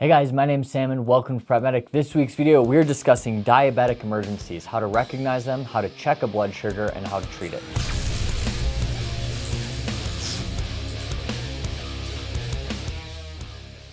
Hey guys, my name's Sam and welcome to Prep Medic. This week's video, we're discussing diabetic emergencies, how to recognize them, how to check a blood sugar, and how to treat it.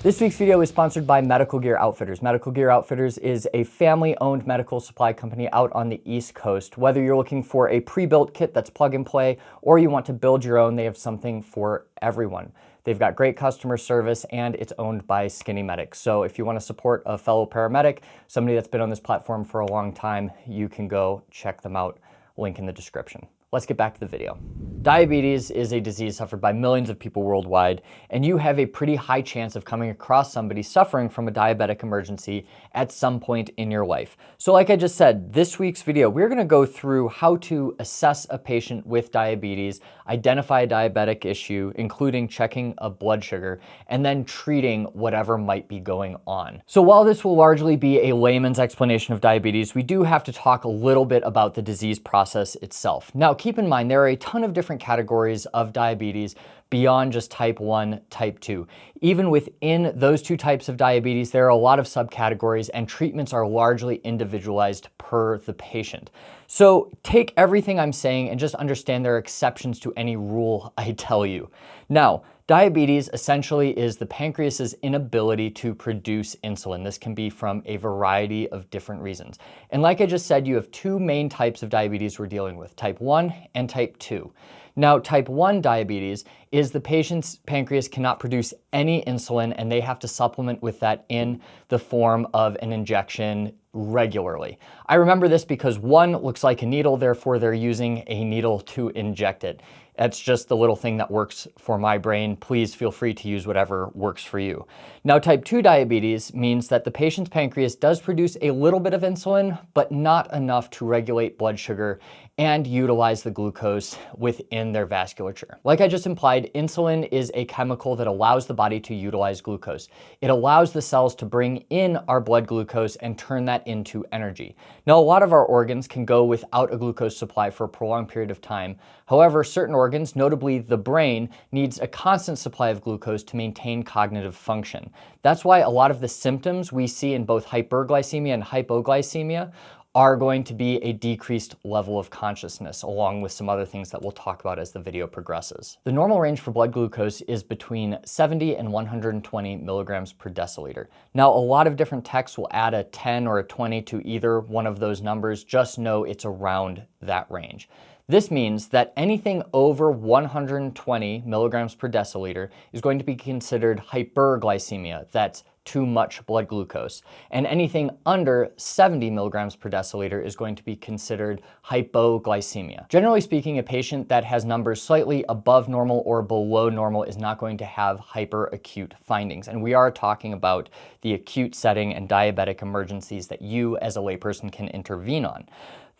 This week's video is sponsored by Medical Gear Outfitters. Medical Gear Outfitters is a family-owned medical supply company out on the East Coast. Whether you're looking for a pre-built kit that's plug and play, or you want to build your own, they have something for everyone. They've got great customer service and it's owned by Skinny Medic. So if you want to support a fellow paramedic, somebody that's been on this platform for a long time, you can go check them out. Link in the description. Let's get back to the video. Diabetes is a disease suffered by millions of people worldwide, and you have a pretty high chance of coming across somebody suffering from a diabetic emergency at some point in your life. So like I just said, this week's video, we're gonna go through how to assess a patient with diabetes, identify a diabetic issue, including checking a blood sugar, and then treating whatever might be going on. So while this will largely be a layman's explanation of diabetes, we do have to talk a little bit about the disease process itself. Now, keep in mind, there are a ton of different categories of diabetes beyond just type 1, type 2. Even within those two types of diabetes, there are a lot of subcategories and treatments are largely individualized per the patient. So take everything I'm saying and just understand there are exceptions to any rule I tell you. Now, diabetes essentially is the pancreas's inability to produce insulin. This can be from a variety of different reasons. And like I just said, you have two main types of diabetes we're dealing with, type 1 and type 2. Now, type 1 diabetes is the patient's pancreas cannot produce any insulin and they have to supplement with that in the form of an injection regularly. I remember this because one looks like a needle, therefore they're using a needle to inject it. That's just the little thing that works for my brain. Please feel free to use whatever works for you. Now, type 2 diabetes means that the patient's pancreas does produce a little bit of insulin, but not enough to regulate blood sugar and utilize the glucose within their vasculature. Like I just implied, insulin is a chemical that allows the body to utilize glucose. It allows the cells to bring in our blood glucose and turn that into energy. Now, a lot of our organs can go without a glucose supply for a prolonged period of time. However, certain organs, notably the brain, needs a constant supply of glucose to maintain cognitive function. That's why a lot of the symptoms we see in both hyperglycemia and hypoglycemia are going to be a decreased level of consciousness, along with some other things that we'll talk about as the video progresses. The normal range for blood glucose is between 70 and 120 milligrams per deciliter. Now, a lot of different texts will add a 10 or a 20 to either one of those numbers. Just know it's around that range. This means that anything over 120 milligrams per deciliter is going to be considered hyperglycemia. That's too much blood glucose. And anything under 70 milligrams per deciliter is going to be considered hypoglycemia. Generally speaking, a patient that has numbers slightly above normal or below normal is not going to have hyperacute findings. And we are talking about the acute setting and diabetic emergencies that you as a layperson can intervene on.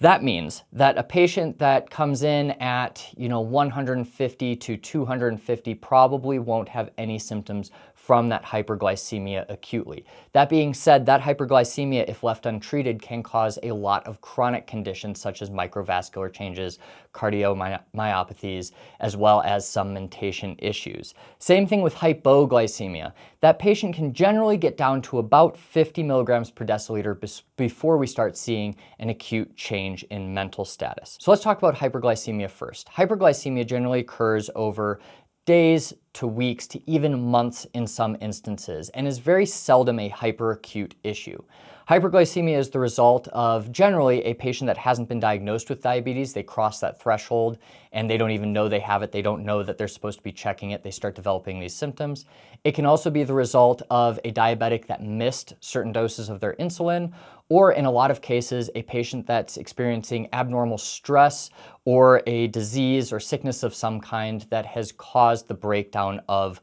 That means that a patient that comes in at 150 to 250 probably won't have any symptoms from that hyperglycemia acutely. That being said, that hyperglycemia, if left untreated, can cause a lot of chronic conditions such as microvascular changes, cardiomyopathies, as well as some mentation issues. Same thing with hypoglycemia. That patient can generally get down to about 50 milligrams per deciliter before we start seeing an acute change in mental status. So let's talk about hyperglycemia first. Hyperglycemia generally occurs over days to weeks to even months in some instances and is very seldom a hyperacute issue. Hyperglycemia is the result of generally a patient that hasn't been diagnosed with diabetes. They cross that threshold and they don't even know they have it. They don't know that they're supposed to be checking it. They start developing these symptoms. It can also be the result of a diabetic that missed certain doses of their insulin, or in a lot of cases, a patient that's experiencing abnormal stress or a disease or sickness of some kind that has caused the breakdown of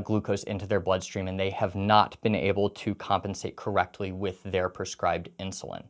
glucose into their bloodstream and they have not been able to compensate correctly with their prescribed insulin.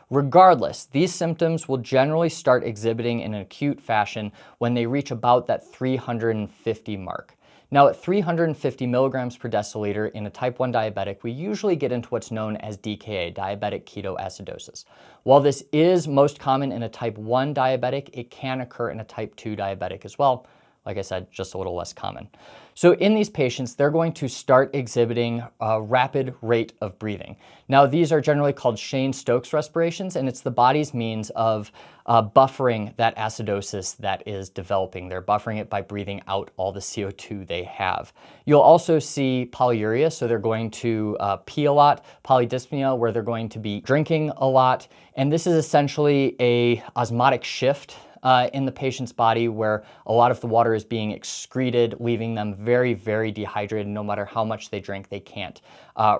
Regardless, these symptoms will generally start exhibiting in an acute fashion when they reach about that 350 mark. Now, at 350 milligrams per deciliter in a type 1 diabetic, we usually get into what's known as DKA, diabetic ketoacidosis. While this is most common in a type 1 diabetic, it can occur in a type 2 diabetic as well. Like I said, just a little less common. So in these patients, they're going to start exhibiting a rapid rate of breathing. Now, these are generally called Cheyne-Stokes respirations, and it's the body's means of buffering that acidosis that is developing. They're buffering it by breathing out all the CO2 they have. You'll also see polyuria, so they're going to pee a lot, polydyspnea, where they're going to be drinking a lot, and this is essentially a osmotic shift in the patient's body where a lot of the water is being excreted, leaving them very, very dehydrated. No matter how much they drink, they can't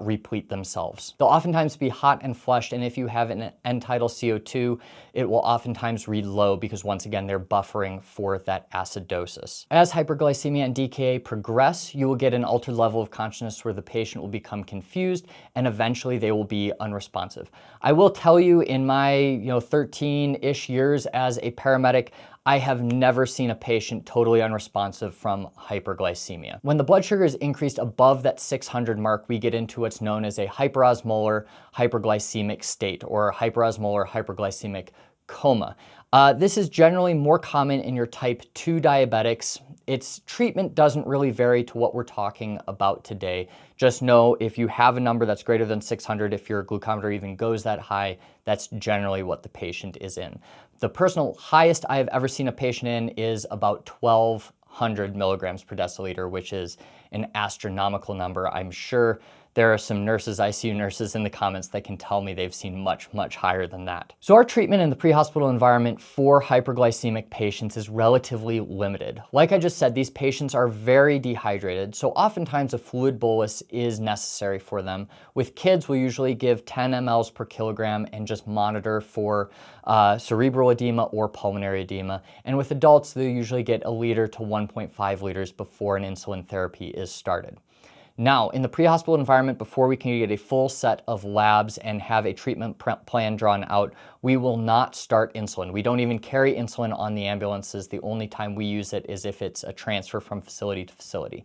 replete themselves. They'll oftentimes be hot and flushed, and if you have an end-tidal CO2, it will oftentimes read low because once again, they're buffering for that acidosis. As hyperglycemia and DKA progress, you will get an altered level of consciousness where the patient will become confused and eventually they will be unresponsive. I will tell you, in my 13-ish years as a paramedic, I have never seen a patient totally unresponsive from hyperglycemia. When the blood sugar is increased above that 600 mark, we get into what's known as a hyperosmolar hyperglycemic state, or hyperosmolar hyperglycemic coma. This is generally more common in your type 2 diabetics. Its treatment doesn't really vary to what we're talking about today. Just know if you have a number that's greater than 600, if your glucometer even goes that high, that's generally what the patient is in. The personal highest I have ever seen a patient in is about 1,200 milligrams per deciliter, which is an astronomical number. I'm sure there are some nurses, ICU nurses in the comments that can tell me they've seen much, much higher than that. So our treatment in the pre-hospital environment for hyperglycemic patients is relatively limited. Like I just said, these patients are very dehydrated, so oftentimes a fluid bolus is necessary for them. With kids, we'll usually give 10 mLs per kilogram and just monitor for cerebral edema or pulmonary edema. And with adults, they'll usually get 1 liter to 1.5 liters before an insulin therapy is started. Now, in the pre-hospital environment, before we can get a full set of labs and have a treatment plan drawn out, we will not start insulin. We don't even carry insulin on the ambulances. The only time we use it is if it's a transfer from facility to facility.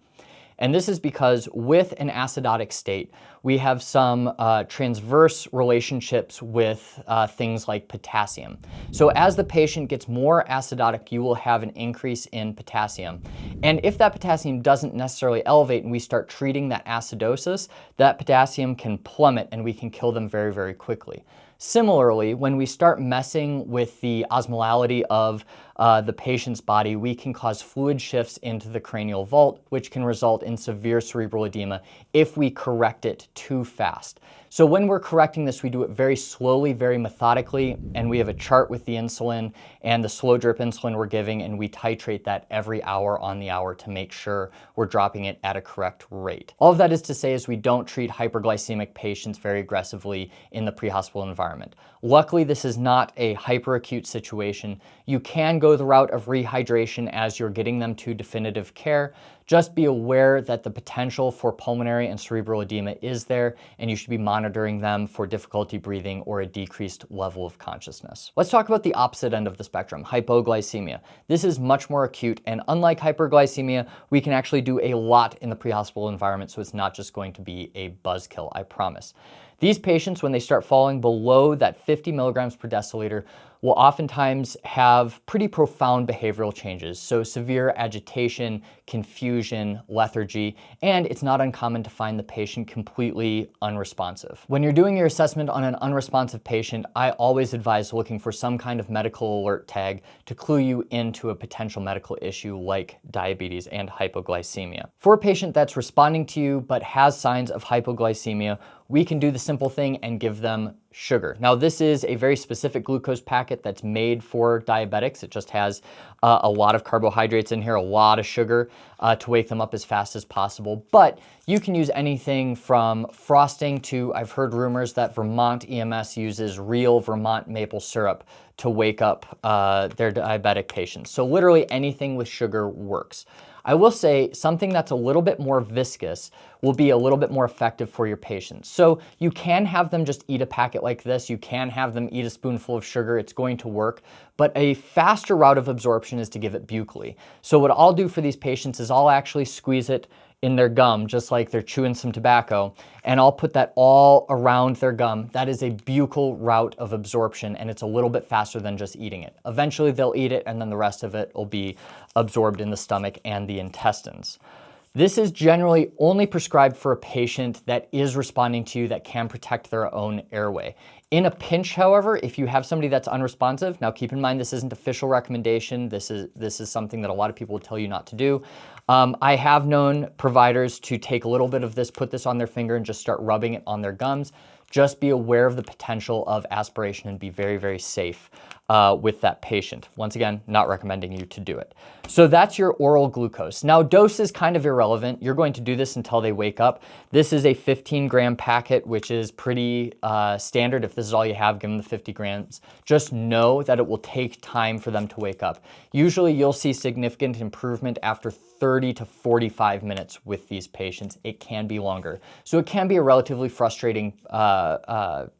And this is because with an acidotic state, we have some transverse relationships with things like potassium. So as the patient gets more acidotic, you will have an increase in potassium. And if that potassium doesn't necessarily elevate and we start treating that acidosis, that potassium can plummet and we can kill them very, very quickly. Similarly, when we start messing with the osmolality of the patient's body, we can cause fluid shifts into the cranial vault, which can result in severe cerebral edema if we correct it too fast. So when we're correcting this, we do it very slowly, very methodically, and we have a chart with the insulin and the slow drip insulin we're giving, and we titrate that every hour on the hour to make sure we're dropping it at a correct rate. All of that is to say is we don't treat hyperglycemic patients very aggressively in the pre-hospital environment. Luckily, this is not a hyperacute situation. You can go the route of rehydration as you're getting them to definitive care. Just be aware that the potential for pulmonary and cerebral edema is there, and you should be monitoring them for difficulty breathing or a decreased level of consciousness. Let's talk about the opposite end of the spectrum, hypoglycemia. This is much more acute, and unlike hyperglycemia, we can actually do a lot in the pre-hospital environment, so it's not just going to be a buzzkill, I promise. These patients, when they start falling below that 50 milligrams per deciliter, will oftentimes have pretty profound behavioral changes. So severe agitation, confusion, lethargy, and it's not uncommon to find the patient completely unresponsive. When you're doing your assessment on an unresponsive patient, I always advise looking for some kind of medical alert tag to clue you into a potential medical issue like diabetes and hypoglycemia. For a patient that's responding to you but has signs of hypoglycemia, we can do the simple thing and give them sugar. Now, this is a very specific glucose packet that's made for diabetics. It just has a lot of carbohydrates in here, a lot of sugar to wake them up as fast as possible. But you can use anything from frosting to, I've heard rumors that Vermont EMS uses real Vermont maple syrup to wake up their diabetic patients. So literally anything with sugar works. I will say something that's a little bit more viscous will be a little bit more effective for your patients. So you can have them just eat a packet like this. You can have them eat a spoonful of sugar. It's going to work. But a faster route of absorption is to give it buccally. So what I'll do for these patients is I'll actually squeeze it in their gum, just like they're chewing some tobacco, and I'll put that all around their gum. That is a buccal route of absorption, and it's a little bit faster than just eating it. Eventually they'll eat it, and then the rest of it will be absorbed in the stomach and the intestines. This is generally only prescribed for a patient that is responding to you, that can protect their own airway. In a pinch, however, if you have somebody that's unresponsive, now keep in mind this isn't official recommendation. This is something that a lot of people will tell you not to do. I have known providers to take a little bit of this, put this on their finger and just start rubbing it on their gums. Just be aware of the potential of aspiration and be very, very safe with that patient. Once again, not recommending you to do it. So that's your oral glucose. Now, dose is kind of irrelevant. You're going to do this until they wake up. This is a 15-gram packet, which is pretty standard. If this is all you have, give them the 50 grams. Just know that it will take time for them to wake up. Usually, you'll see significant improvement after 30 to 45 minutes with these patients. It can be longer. So it can be a relatively frustrating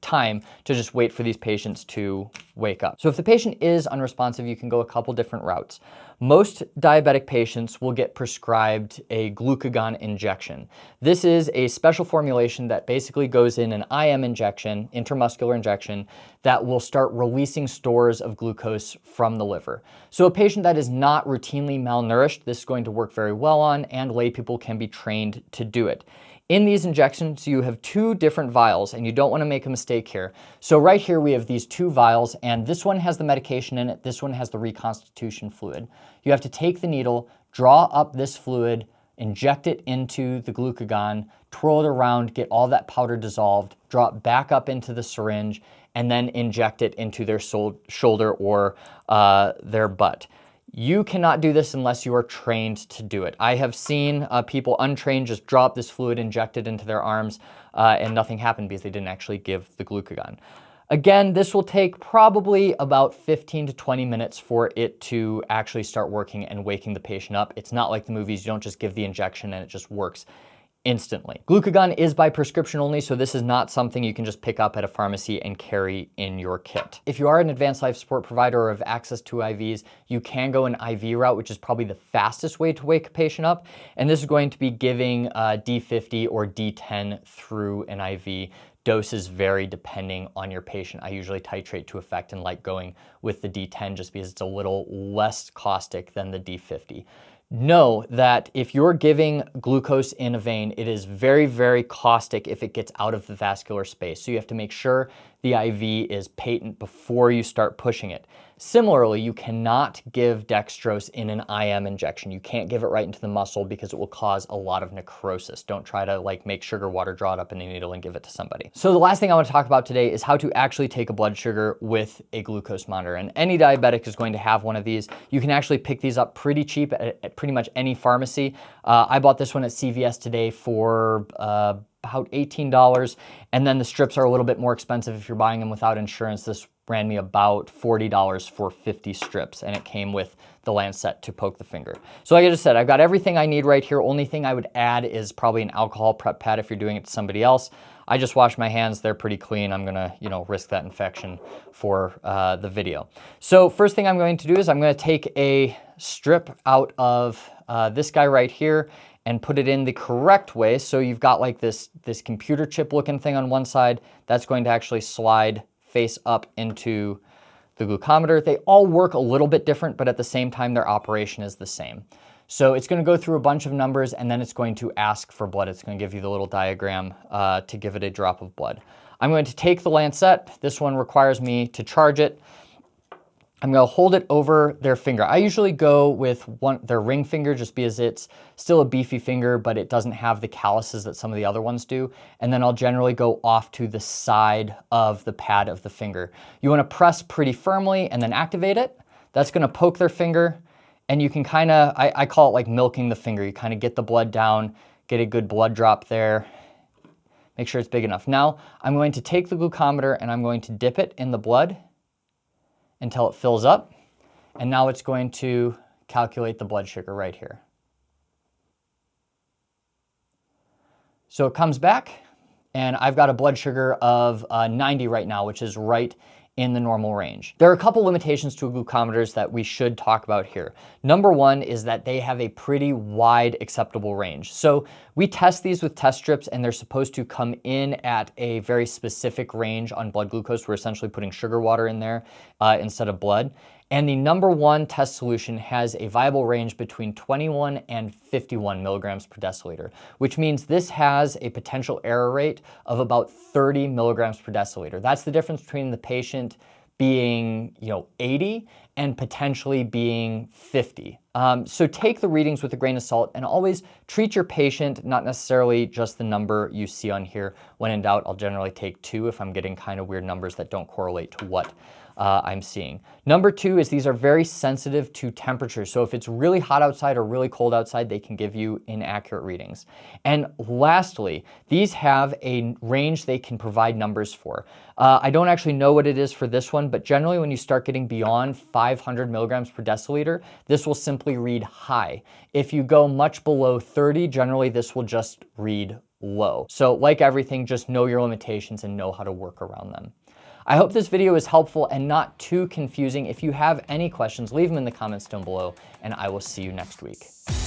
time to just wait for these patients to wake up. So if the patient is unresponsive, you can go a couple different routes. Most diabetic patients will get prescribed a glucagon injection. This is a special formulation that basically goes in an IM injection, intramuscular injection, that will start releasing stores of glucose from the liver. So a patient that is not routinely malnourished, this is going to work very well on, and lay people can be trained to do it. In these injections, you have two different vials, and you don't want to make a mistake here. So right here, we have these two vials, and this one has the medication in it. This one has the reconstitution fluid. You have to take the needle, draw up this fluid, inject it into the glucagon, twirl it around, get all that powder dissolved, draw it back up into the syringe, and then inject it into their shoulder or their butt. You cannot do this unless you are trained to do it. I have seen people untrained just drop this fluid, inject it into their arms, and nothing happened because they didn't actually give the glucagon. Again, this will take probably about 15 to 20 minutes for it to actually start working and waking the patient up. It's not like the movies. You don't just give the injection and it just works instantly. Glucagon is by prescription only, so this is not something you can just pick up at a pharmacy and carry in your kit. If you are an advanced life support provider or have access to IVs, you can go an IV route, which is probably the fastest way to wake a patient up. And this is going to be giving D50 or D10 through an IV. Doses vary depending on your patient. I usually titrate to effect and like going with the D10 just because it's a little less caustic than the D50. Know that if you're giving glucose in a vein, it is very, very caustic if it gets out of the vascular space. So you have to make sure the IV is patent before you start pushing it. Similarly, you cannot give dextrose in an IM injection. You can't give it right into the muscle because it will cause a lot of necrosis. Don't try to make sugar water, draw it up in a needle and give it to somebody. So the last thing I want to talk about today is how to actually take a blood sugar with a glucose monitor. And any diabetic is going to have one of these. You can actually pick these up pretty cheap at pretty much any pharmacy. I bought this one at CVS today for about $18. And then the strips are a little bit more expensive if you're buying them without insurance. This ran me about $40 for 50 strips, and it came with the lancet to poke the finger. So like I just said, I've got everything I need right here. Only thing I would add is probably an alcohol prep pad if you're doing it to somebody else. I just wash my hands, they're pretty clean. I'm gonna, risk that infection for the video. So first thing I'm going to do is I'm gonna take a strip out of this guy right here and put it in the correct way. So you've got like this computer chip looking thing on one side. That's going to actually slide face up into the glucometer. They all work a little bit different, but at the same time, their operation is the same. So it's going to go through a bunch of numbers and then it's going to ask for blood. It's going to give you the little diagram to give it a drop of blood. I'm going to take the lancet. This one requires me to charge it. I'm going to hold it over their finger. I usually go with their ring finger just because it's still a beefy finger, but it doesn't have the calluses that some of the other ones do. And then I'll generally go off to the side of the pad of the finger. You want to press pretty firmly and then activate it. That's going to poke their finger. And you can kind of, I call it like milking the finger. You kind of get the blood down, get a good blood drop there. Make sure it's big enough. Now I'm going to take the glucometer and I'm going to dip it in the blood until it fills up. And now it's going to calculate the blood sugar right here. So it comes back and I've got a blood sugar of 90 right now, which is right in the normal range. There are a couple limitations to glucometers that we should talk about here. Number one is that they have a pretty wide acceptable range. So we test these with test strips and they're supposed to come in at a very specific range on blood glucose. We're essentially putting sugar water in there instead of blood. And the number one test solution has a viable range between 21 and 51 milligrams per deciliter, which means this has a potential error rate of about 30 milligrams per deciliter. That's the difference between the patient being, 80 and potentially being 50. So take the readings with a grain of salt and always treat your patient, not necessarily just the number you see on here. When in doubt, I'll generally take 2 if I'm getting kind of weird numbers that don't correlate to what I'm seeing. Number 2 is these are very sensitive to temperature. So if it's really hot outside or really cold outside, they can give you inaccurate readings. And lastly, these have a range they can provide numbers for. I don't actually know what it is for this one, but generally when you start getting beyond 500 milligrams per deciliter, this will simply read high. If you go much below 30, generally this will just read low. So like everything, just know your limitations and know how to work around them. I hope this video is helpful and not too confusing. If you have any questions, leave them in the comments down below, and I will see you next week.